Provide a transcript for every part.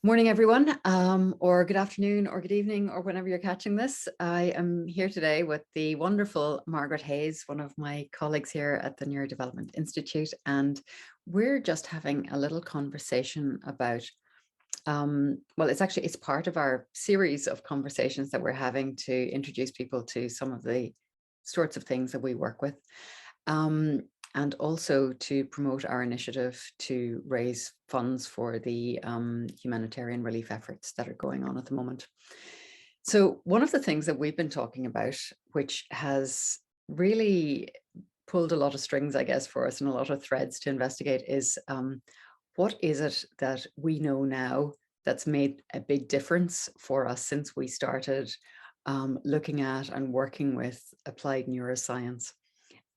Morning, everyone, or good afternoon, or good evening, or whenever you're catching this. I am here today with the wonderful Margaret Hayes, one of my colleagues here at the Neurodevelopment Institute, and we're just having a little conversation about, well, it's part of our series of conversations that we're having to introduce people to some of the sorts of things that we work with. And also to promote our initiative to raise funds for the humanitarian relief efforts that are going on at the moment. So one of the things that we've been talking about, which has really pulled a lot of strings, I guess, for us and a lot of threads to investigate is what is it that we know now that's made a big difference for us since we started looking at and working with applied neuroscience.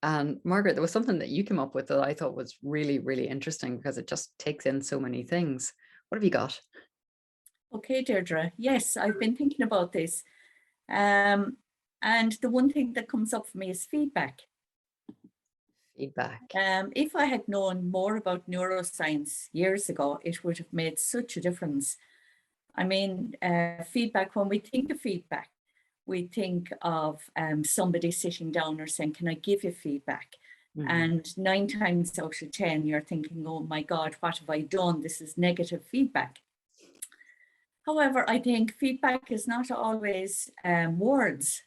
And Margaret, there was something that you came up with that I thought was really, really interesting because it just takes in so many things. What have you got? Okay, Deirdre. Yes, I've been thinking about this. And the one thing that comes up for me is feedback. Feedback. If I had known more about neuroscience years ago, it would have made such a difference. I mean, feedback, when we think of feedback, we think of somebody sitting down or saying, can I give you feedback? Mm-hmm. And 9 times out of 10, you're thinking, oh my God, what have I done? This is negative feedback. However, I think feedback is not always words.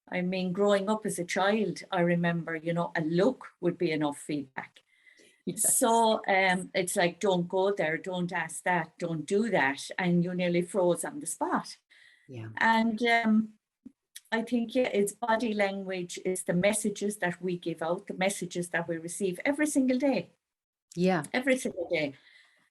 I mean, growing up as a child, I remember, a look would be enough feedback. Yes. So it's like, don't go there, don't ask that, don't do that. And you nearly froze on the spot. Yeah. And I think, it's body language, it's the messages that we give out, the messages that we receive every single day. Yeah. Every single day.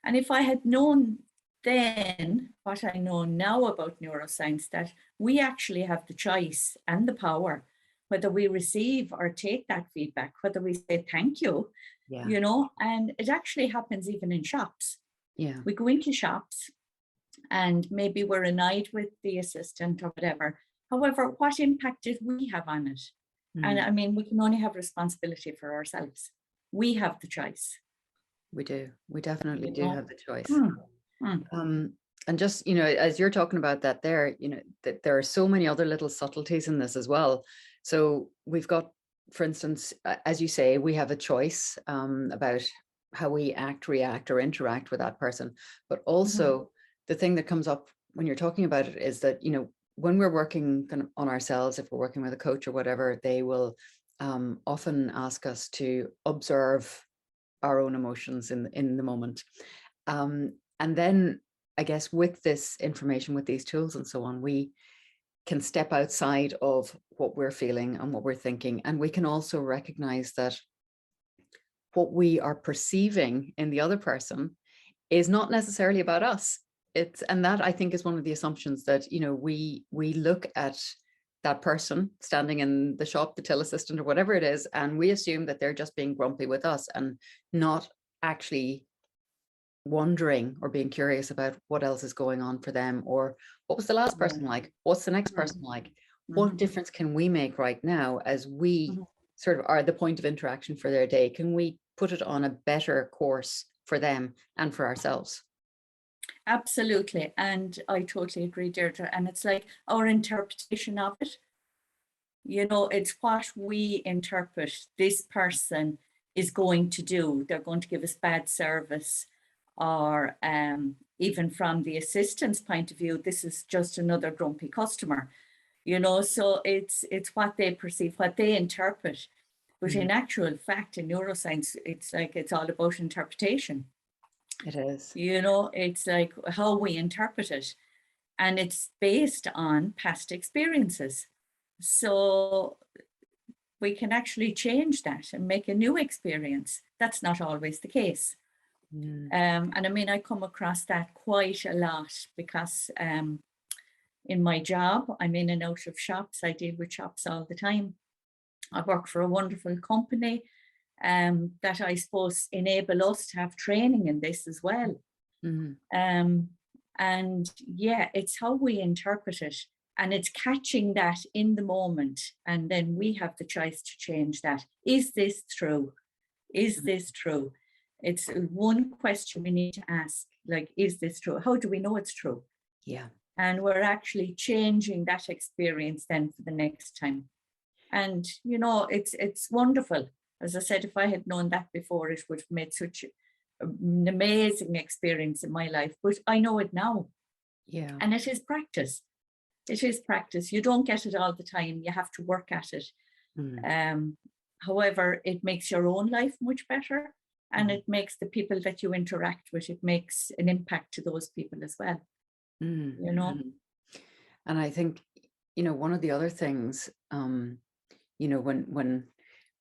And if I had known then what I know now about neuroscience, that we actually have the choice and the power, whether we receive or take that feedback, whether we say thank you, and it actually happens even in shops. Yeah. We go into shops and maybe we're annoyed with the assistant or whatever. However, what impact did we have on it? And I mean, we can only have responsibility for ourselves. We have the choice. We do. We definitely do have the choice. And just, as you're talking about that there, that there are so many other little subtleties in this as well. So we've got, for instance, as you say, we have a choice about how we act, react, or interact with that person. But also the thing that comes up when you're talking about it is that, when we're working kind of on ourselves, if we're working with a coach or whatever, they will often ask us to observe our own emotions in the moment. And then I guess with this information, with these tools and so on, we can step outside of what we're feeling and what we're thinking. And we can also recognize that what we are perceiving in the other person is not necessarily about us. And that, I think, is one of the assumptions that, we look at that person standing in the shop, the till assistant or whatever it is, and we assume that they're just being grumpy with us and not actually wondering or being curious about what else is going on for them, or what was the last person like? What's the next person like? What difference can we make right now as we sort of are the point of interaction for their day? Can we put it on a better course for them and for ourselves? Absolutely. And I totally agree, Deirdre. And it's like our interpretation of it. It's what we interpret this person is going to do. They're going to give us bad service, or even from the assistant's point of view, this is just another grumpy customer. So it's what they perceive, what they interpret. But in actual fact, in neuroscience, it's like it's all about interpretation. It is. It's like how we interpret it. And it's based on past experiences. So we can actually change that and make a new experience. That's not always the case. And I mean, I come across that quite a lot because in my job, I'm in and out of shops. I deal with shops all the time. I work for a wonderful company that I suppose enable us to have training in this as well. And yeah, it's how we interpret it, and it's catching that in the moment, and then we have the choice to change that. Is this true? Is this true? It's one question we need to ask. like, is this true? How do we know it's true? Yeah. And we're actually changing that experience then for the next time. And, you know, it's wonderful. As I said, if I had known that before, it would have made such an amazing experience in my life. But I know it now. Yeah. And it is practice. It is practice. You don't get it all the time. You have to work at it. However, it makes your own life much better. And it makes the people that you interact with, it makes an impact to those people as well. You know? And I think, you know, one of the other things, you know, when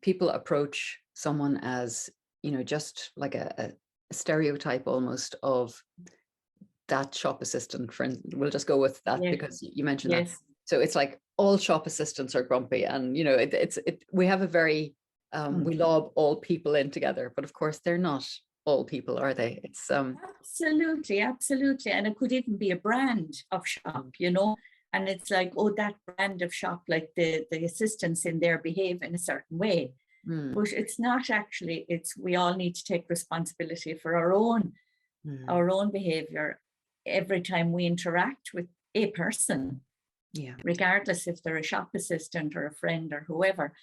people approach someone as, you know, just like a stereotype almost of that shop assistant, friend, we'll just go with that because you mentioned that. So it's like all shop assistants are grumpy, and, you know, we have a very, we lob all people in together, but of course they're not all people, are they? It's absolutely, absolutely. And it could even be a brand of shop, you know, and it's like, oh, that brand of shop, like the assistants in there behave in a certain way. But it's not actually, it's, we all need to take responsibility for our own behavior every time we interact with a person. Regardless if they're a shop assistant or a friend or whoever,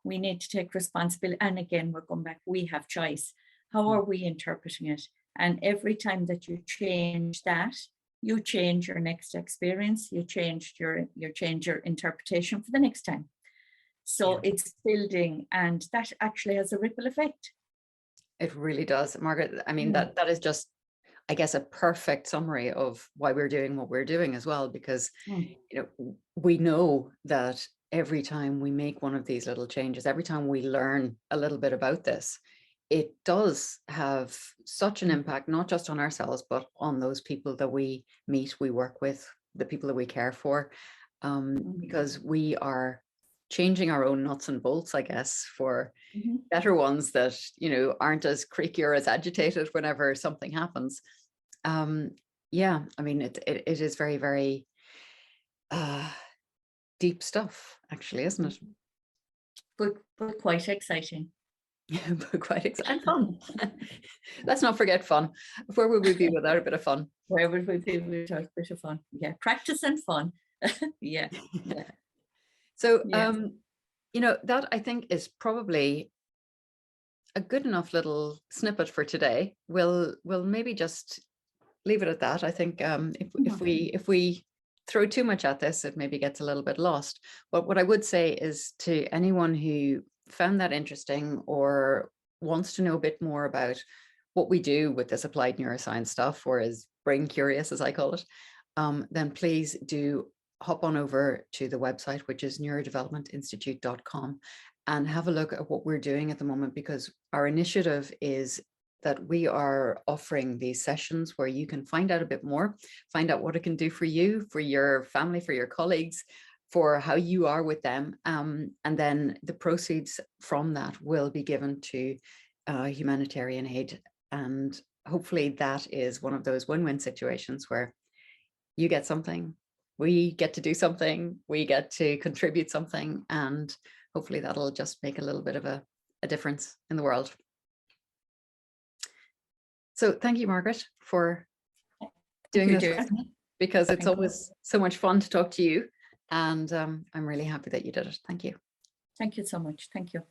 we need to take responsibility. And again, we're going back, we have choice. How are we interpreting it? And every time that you change that, you change your next experience, you change your interpretation for the next time. So it's building, and that actually has a ripple effect. It really does, Margaret. I mean, that is just, I guess, a perfect summary of why we're doing what we're doing as well, because, you know, we know that every time we make one of these little changes, every time we learn a little bit about this, it does have such an impact, not just on ourselves, but on those people that we meet, we work with, the people that we care for, because we are changing our own nuts and bolts, I guess, for better ones that, you know, aren't as creaky or as agitated whenever something happens. Yeah, I mean, it is very, very deep stuff, actually, isn't it? But quite exciting. But quite exciting. And fun. Let's not forget fun. Where would we be without a bit of fun? Where would we be without a bit of fun? Yeah, practice and fun. Yeah. So, you know, that I think is probably a good enough little snippet for today. We'll maybe just leave it at that. I think if we throw too much at this, it maybe gets a little bit lost. But what I would say is, to anyone who found that interesting or wants to know a bit more about what we do with this applied neuroscience stuff, or is brain curious, as I call it, then please do hop on over to the website, which is neurodevelopmentinstitute.com, and have a look at what we're doing at the moment, because our initiative is that we are offering these sessions where you can find out a bit more, find out what it can do for you, for your family, for your colleagues, for how you are with them. And then the proceeds from that will be given to humanitarian aid. And hopefully that is one of those win-win situations where you get something, we get to do something, we get to contribute something, and hopefully that'll just make a little bit of a difference in the world. So thank you, Margaret, for doing this, because it's always so much fun to talk to you. And I'm really happy that you did it. Thank you. Thank you so much. Thank you.